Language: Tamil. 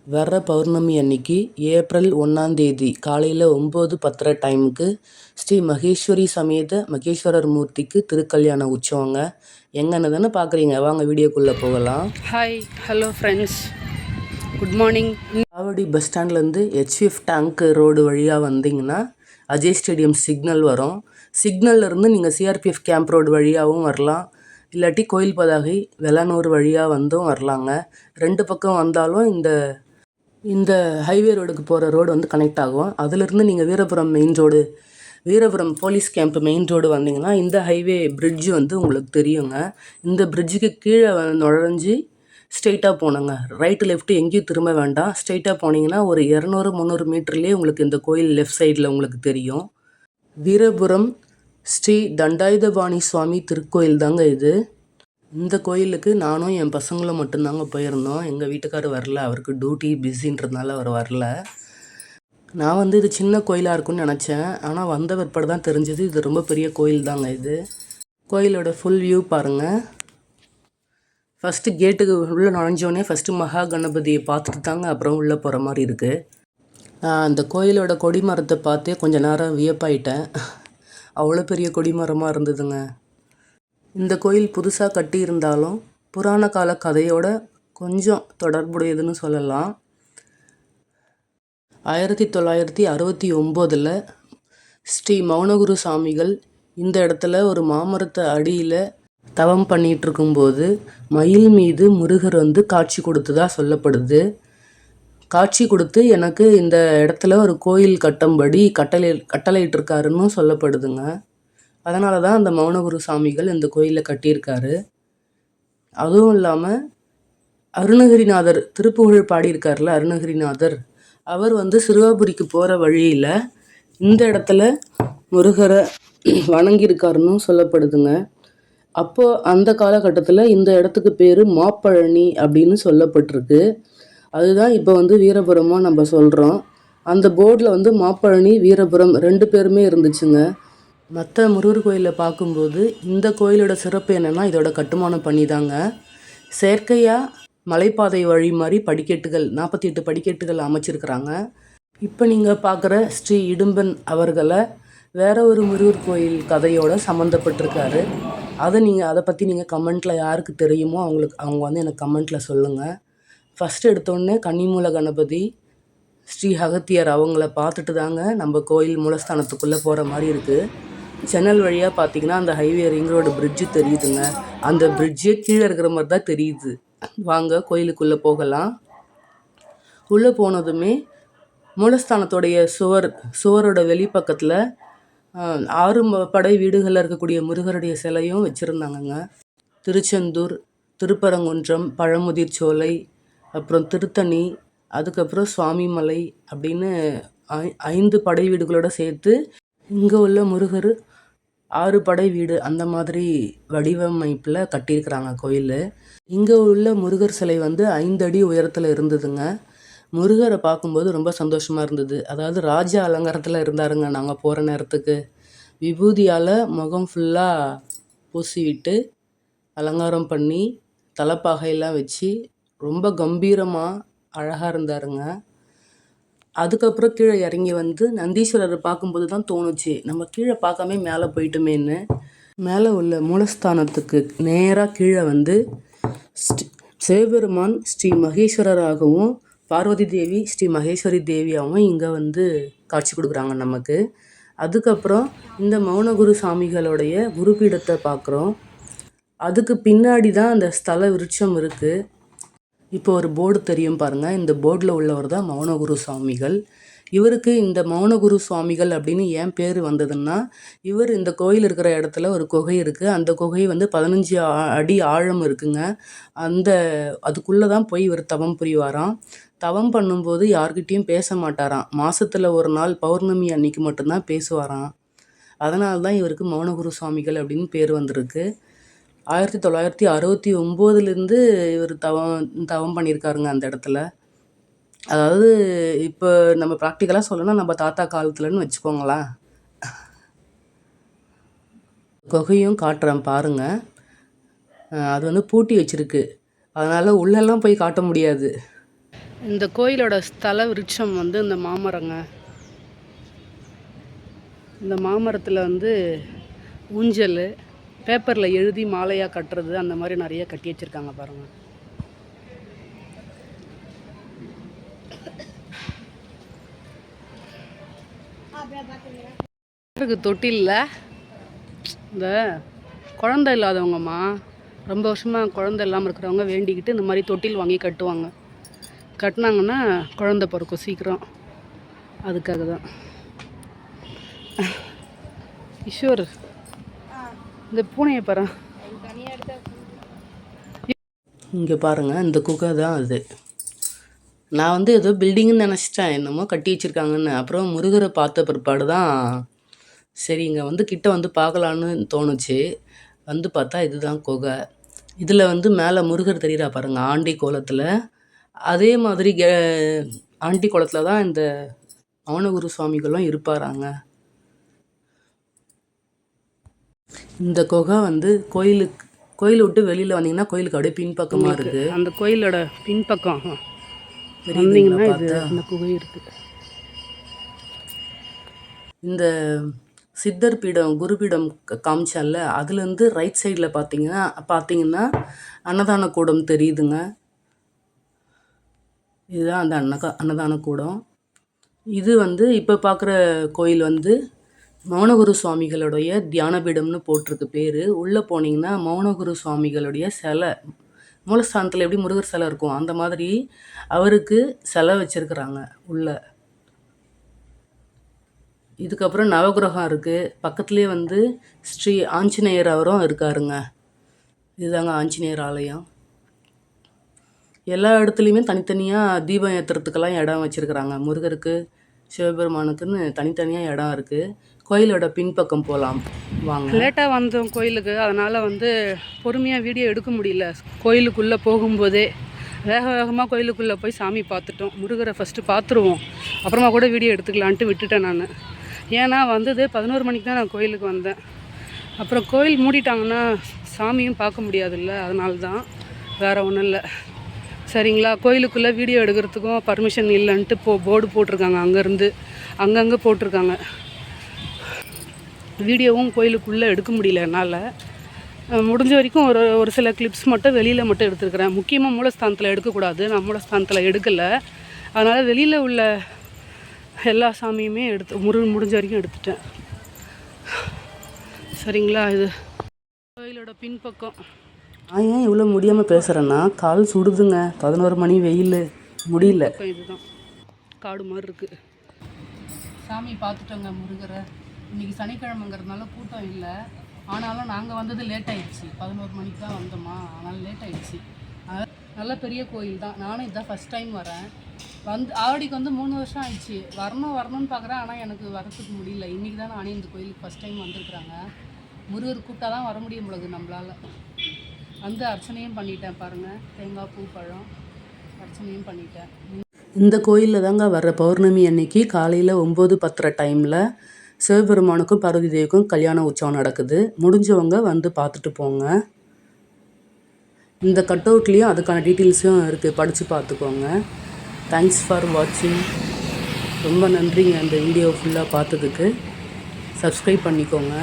வர்ற பௌர்ணமி அன்னைக்கு ஏப்ரல் 1 காலையில் 9:10 டைமுக்கு ஸ்ரீ மகேஸ்வரி சமேத மகேஸ்வரர் மூர்த்திக்கு திருக்கல்யாண உற்சவங்க. எங்கன்னு பார்க்குறீங்க, வாங்க வீடியோக்குள்ளே போகலாம். Hi, hello friends, good morning. Avadi bus ஸ்டாண்ட்லேருந்து HF டேங்க் ரோடு வழியாக வந்தீங்கன்னா அஜய் ஸ்டேடியம் சிக்னல் வரும். சிக்னல்லேருந்து நீங்கள் CRPF கேம்ப் ரோடு வழியாகவும் வரலாம், இல்லாட்டி கோயில் பதாகை வெள்ளனூர் வழியாக வந்தும் வரலாங்க. ரெண்டு பக்கம் வந்தாலும் இந்த ஹைவே ரோடுக்கு போகிற ரோடு வந்து கனெக்ட் ஆகும். அதிலிருந்து நீங்கள் Veerapuram main road, Veerapuram police camp main road வந்தீங்கன்னா இந்த ஹைவே பிரிட்ஜு வந்து உங்களுக்கு தெரியுங்க. இந்த பிரிட்ஜுக்கு கீழே நுழைஞ்சி ஸ்ட்ரெயிட்டாக போனோங்க. ரைட்டு லெஃப்ட்டு எங்கேயும் திரும்ப வேண்டாம். ஸ்ட்ரெயிட்டாக போனீங்கன்னா ஒரு 200-300 மீட்டர்லேயே உங்களுக்கு இந்த கோயில் லெஃப்ட் சைடில் உங்களுக்கு தெரியும். வீரபுரம் ஸ்ரீ தண்டாயுதபாணி சுவாமி திருக்கோயில் தாங்க இது. இந்த கோயிலுக்கு நானும் என் பசங்களும் மட்டும்தாங்க போயிருந்தோம். எங்கள் வீட்டுக்காரர் வரல, அவருக்கு டியூட்டி பிஸின்றதுனால அவர் வரல. நான் வந்து இது சின்ன கோயிலாக இருக்கும்னு நினச்சேன். ஆனால் வந்த பிற்பாடு தான் தெரிஞ்சது இது ரொம்ப பெரிய கோயில் தாங்க இது. கோயிலோட ஃபுல் வியூ பாருங்கள். ஃபஸ்ட்டு கேட்டுக்கு உள்ளே நுழைஞ்சோடனே ஃபஸ்ட்டு மகா கணபதியை பார்த்துட்டு தாங்க அப்புறம் உள்ளே போகிற மாதிரி இருக்குது. அந்த கோயிலோட கொடிமரத்தை பார்த்தே கொஞ்சம் நேரம் வியப்பாயிட்டேன். அவ்வளோ பெரிய கொடிமரமாக இருந்ததுங்க. இந்த கோயில் புதுசாக கட்டியிருந்தாலும் புராண கால கதையோட கொஞ்சம் தொடர்புடையதுன்னு சொல்லலாம். 1969 ஸ்ரீ மௌனகுரு சாமிகள் இந்த இடத்துல ஒரு மாமரத்தை அடியில் தவம் பண்ணிகிட்டு இருக்கும்போது மயில் மீது முருகர் வந்து காட்சி கொடுத்ததா சொல்லப்படுது. காட்சி கொடுத்து எனக்கு இந்த இடத்துல ஒரு கோயில் கட்டும்படி கட்டளையிட்டிருக்காருன்னு சொல்லப்படுதுங்க. அதனால தான் அந்த மௌனகுரு சாமிகள் இந்த கோயிலை கட்டியிருக்காரு. அதுவும் இல்லாமல் அருணகிரிநாதர் திருப்புகழ் பாடியிருக்கார்ல, அருணகிரிநாதர் அவர் வந்து சிறுவாபுரிக்கு போகிற வழியில் இந்த இடத்துல முருகரை வணங்கியிருக்காருன்னு சொல்லப்படுதுங்க. அப்போது அந்த காலகட்டத்தில் இந்த இடத்துக்கு பேர் மாப்பழனி அப்படின்னு சொல்லப்பட்டிருக்கு. அதுதான் இப்போ வந்து வீரபுரமாக நம்ம சொல்கிறோம். அந்த போர்டில் வந்து மாப்பழனி, வீரபுரம் ரெண்டு பேருமே இருந்துச்சுங்க. மற்ற முருகர் கோயிலில் பார்க்கும்போது இந்த கோயிலோட சிறப்பு என்னென்னா இதோட கட்டுமானம் பண்ணி தாங்க. செயற்கையாக மலைப்பாதை வழி மாதிரி படிக்கட்டுகள் 48 படிக்கட்டுகள் அமைச்சிருக்கிறாங்க. இப்போ நீங்கள் பார்க்குற ஸ்ரீ இடும்பன் அவர்களை வேற ஒரு முருகர் கோயில் கதையோட சம்மந்தப்பட்டிருக்காரு. அதை பற்றி நீங்கள் கமெண்ட்டில் யாருக்கு தெரியுமோ அவங்க வந்து எனக்கு கமெண்ட்டில் சொல்லுங்கள். ஃபஸ்ட்டு எடுத்தோடனே கன்னிமூல கணபதி, ஸ்ரீ அகத்தியர் அவங்கள பார்த்துட்டு தாங்க நம்ம கோயில் மூலஸ்தானத்துக்குள்ளே போகிற மாதிரி இருக்குது. ஜன்னல் வழியாக பார்த்தீங்கன்னா அந்த ஹைவே ரிங் ரோடு பிரிட்ஜு தெரியுதுங்க. அந்த பிரிட்ஜே கீழே இருக்கிற மாதிரி தான் தெரியுது. வாங்க கோயிலுக்குள்ளே போகலாம். உள்ளே போனதுமே மூலஸ்தானத்தோடைய சுவரோட வெளிப்பக்கத்தில் 6 படை வீடுகளில் இருக்கக்கூடிய முருகருடைய சிலையும் வச்சுருந்தாங்கங்க. திருச்செந்தூர், திருப்பரங்குன்றம், பழமுதிர் சோலை, அப்புறம் திருத்தணி, அதுக்கப்புறம் சுவாமிமலை அப்படின்னு 5 படை வீடுகளோடு சேர்த்து இங்கே உள்ள முருகர் 6 படை வீடு அந்த மாதிரி வடிவமைப்பில் கட்டியிருக்கிறாங்க கோயில். இங்கே உள்ள முருகர் சிலை வந்து 5 அடி உயரத்தில் இருந்ததுங்க. முருகரை பார்க்கும்போது ரொம்ப சந்தோஷமாக இருந்தது. அதாவது ராஜ அலங்காரத்தில் இருந்தாருங்க. நாங்கள் போகிற நேரத்துக்கு விபூதியால் முகம் ஃபுல்லாக பூசிவிட்டு அலங்காரம் பண்ணி தலைப்பாகையெல்லாம் வச்சு ரொம்ப கம்பீரமாக அழகாக இருந்தாருங்க. அதுக்கப்புறம் கீழே இறங்கி வந்து நந்தீஸ்வரரை பார்க்கும்போது தான் தோணுச்சு, நம்ம கீழே பார்க்காம மேலே போயிட்டுமேன்னு. மேலே உள்ள மூலஸ்தானத்துக்கு நேராக கீழே வந்து சிவபெருமான் ஸ்ரீ மகேஸ்வரராகவும் பார்வதி தேவி ஸ்ரீ மகேஸ்வரி தேவியாகவும் இங்கே வந்து காட்சி கொடுக்குறாங்க நமக்கு. அதுக்கப்புறம் இந்த மௌனகுரு சாமிகளுடைய குருபீடத்தை பார்க்குறோம். அதுக்கு பின்னாடி தான் அந்த ஸ்தல விருட்சம் இருக்குது. இப்போ ஒரு போர்டு தெரியும் பாருங்கள். இந்த போர்டில் உள்ளவர் தான் மௌனகுரு சுவாமிகள். இவருக்கு இந்த மௌனகுரு சுவாமிகள் அப்படின்னு ஏன் பேர் வந்ததுன்னா, இவர் இந்த கோயில் இருக்கிற இடத்துல ஒரு குகை இருக்குது. அந்த குகை வந்து 15 அடி ஆழம் இருக்குங்க. அதுக்குள்ளே தான் போய் இவர் தவம் புரிவாராம். தவம் பண்ணும்போது யார்கிட்டையும் பேச மாட்டாராம். மாதத்தில் ஒரு நாள் பௌர்ணமி அன்னைக்கு மட்டும்தான் பேசுவாராம். அதனால தான் இவருக்கு மௌனகுரு சுவாமிகள் அப்படின்னு பேர் வந்திருக்கு. 1969 இவர் தவம் பண்ணியிருக்காருங்க அந்த இடத்துல. அதாவது இப்போ நம்ம ப்ராக்டிக்கலாக சொல்லணும்னா நம்ம தாத்தா காலத்துலன்னு வச்சுக்கோங்களேன். குகையும் காட்டுறேன் பாருங்கள். அது வந்து பூட்டி வச்சுருக்கு, அதனால் உள்ளெல்லாம் போய் காட்ட முடியாது. இந்த கோயிலோட ஸ்தல விருட்சம் வந்து இந்த மாமரங்க. இந்த மாமரத்தில் வந்து ஊஞ்சல், பேப்பரில் எழுதி மாலையாக கட்டுறது, அந்த மாதிரி நிறைய கட்டி வச்சுருக்காங்க பாருங்கள். தொட்டிலில் இந்த குழந்தை இல்லாதவங்கம்மா, ரொம்ப வருஷமாக குழந்தை இல்லாமல் இருக்கிறவங்க வேண்டிக்கிட்டு இந்த மாதிரி தொட்டில் வாங்கி கட்டுவாங்க. கட்டினாங்கன்னா குழந்தை பிறக்கும் சீக்கிரம். அதுக்காக தான். ஈஸ்வர், இந்த பூனையை பாரு. இங்கே பாருங்கள், இந்த குகை தான் அது. நான் வந்து ஏதோ பில்டிங்குன்னு நினச்சிட்டேன், என்னமோ கட்டி வச்சுருக்காங்கன்னு. அப்புறம் முருகரை பார்த்த பிற்பாடு தான் சரி இங்கே வந்து கிட்ட வந்து பார்க்கலான்னு தோணுச்சு. வந்து பார்த்தா இதுதான் குகை. இதில் வந்து மேலே முருகர் தெரியுறா பாருங்கள், ஆண்டி கோலத்தில். அதே மாதிரி ஆண்டி கோலத்தில் தான் இந்த மௌனகுரு சுவாமிகளும் இருப்பாராங்க. இந்த குகை வந்து கோயில் விட்டு வெளியில் வந்தீங்கன்னா கோயிலுக்கு அப்படியே பின்பக்கமாக இருக்குது. அந்த கோயிலோட பின்பக்கம் வந்தீங்கன்னா இது அந்த குகை இருக்குது. இந்த சித்தர் பீடம், குருபீடம் காமிச்சால, அதுலேருந்து ரைட் சைடில் பார்த்தீங்கன்னா அன்னதான கூடம் தெரியுதுங்க. இதுதான் அந்த அன்னதான கூடம். இது வந்து இப்போ பார்க்குற கோயில் வந்து மௌனகுரு சுவாமிகளுடைய தியான பீடம்னு போட்டிருக்கு பேர். உள்ளே போனீங்கன்னா மௌனகுரு சுவாமிகளுடைய சிலை, மூலஸ்தானத்தில் எப்படி முருகர் சிலை இருக்கும் அந்த மாதிரி அவருக்கு சிலை வச்சுருக்குறாங்க உள்ள. இதுக்கப்புறம் நவகிரகம் இருக்குது. பக்கத்துலேயே வந்து ஸ்ரீ ஆஞ்சநேயர் அவரும் இருக்காருங்க. இதுதாங்க ஆஞ்சநேயர் ஆலயம். எல்லா இடத்துலையுமே தனித்தனியாக தீபம் ஏற்றுறதுக்கெல்லாம் இடம் வச்சுருக்குறாங்க. முருகருக்கு, சிவபெருமானுக்குன்னு தனித்தனியாக இடம் இருக்குது. கோயிலோட பின்பக்கம் போகலாம் வாங்க. லேட்டாக வந்தோம் கோயிலுக்கு, அதனால் வந்து பொறுமையாக வீடியோ எடுக்க முடியல. கோயிலுக்குள்ளே போகும்போதே வேகமாக கோயிலுக்குள்ளே போய் சாமி பார்த்துட்டோம். முருகரை ஃபஸ்ட்டு பார்த்துருவோம், அப்புறமா கூட வீடியோ எடுத்துக்கலான்ட்டு விட்டுட்டேன் நான். ஏன்னா வந்தது 11 மணிக்கு தான் நான் கோயிலுக்கு வந்தேன். அப்புறம் கோயில் மூடிட்டாங்கன்னா சாமியும் பார்க்க முடியாதுல்ல, அதனால தான், வேறு ஒன்றும் இல்லை. சரிங்களா? கோயிலுக்குள்ளே வீடியோ எடுக்கிறதுக்கும் பர்மிஷன் இல்லைன்ட்டு போர்டு போட்டிருக்காங்க. அங்கேருந்து அங்கங்கே போட்டிருக்காங்க. வீடியோவும் கோயிலுக்குள்ளே எடுக்க முடியல என்னால். முடிஞ்ச வரைக்கும் ஒரு சில கிளிப்ஸ் மட்டும் வெளியில் மட்டும் எடுத்துருக்கிறேன். முக்கியமாக மூலஸ்தானத்தில் எடுக்கக்கூடாது, நான் மூலஸ்தானத்தில் எடுக்கலை. அதனால் வெளியில் உள்ள எல்லா சாமியுமே முடிஞ்ச வரைக்கும் எடுத்துட்டேன். சரிங்களா? இது கோயிலோட பின்பக்கம். நான் ஏன் இவ்வளோ முடியாமல் பேசுகிறேன்னா, கால் சுடுதுங்க. 11 மணி வெயில், முடியல. இதுதான் காடு மாதிரி இருக்குது. சாமி பார்த்துட்டோங்க முருகரை. இன்றைக்கி சனிக்கிழமைங்கிறதுனால கூட்டம் இல்லை. ஆனாலும் நாங்கள் வந்தது லேட் ஆகிடுச்சு. 11 மணிக்கு தான் வந்தோமா, அதனால் லேட் ஆகிடுச்சு. நல்ல பெரிய கோயில் தான். நானும் இதுதான் ஃபஸ்ட் டைம் வரேன். ஆவடிக்கு வந்து 3 வருஷம் ஆயிடுச்சு. வரணும்னு பார்க்குறேன், ஆனால் எனக்கு வரத்துக்கு முடியல. இன்றைக்கி தான் நானே இந்த கோயிலுக்கு ஃபஸ்ட் டைம் வந்திருக்குறாங்க. முருகர் கூப்பிட்டா தான் வர முடியும் பொழுது நம்மளால். வந்து அர்ச்சனையும் பண்ணிட்டேன் பாருங்கள். தேங்காய், பூ, பழம் அர்ச்சனையும் பண்ணிட்டேன். இந்த கோயிலில் தாங்க வர்ற பௌர்ணமி அன்னைக்கு காலையில் 9:10 டைமில் சிவபெருமானுக்கும் பார்வதி தேவிக்கும் கல்யாண உற்சவம் நடக்குது. முடிஞ்சவங்க வந்து பார்த்துட்டு போங்க. இந்த கட் அவுட்லேயும் அதுக்கான டீட்டெயில்ஸும் இருக்குது, படித்து பார்த்துக்கோங்க. தேங்க்ஸ் ஃபார் வாட்சிங். ரொம்ப நன்றிங்க இந்த வீடியோ ஃபுல்லாக பார்த்ததுக்கு. சப்ஸ்கிரைப் பண்ணிக்கோங்க.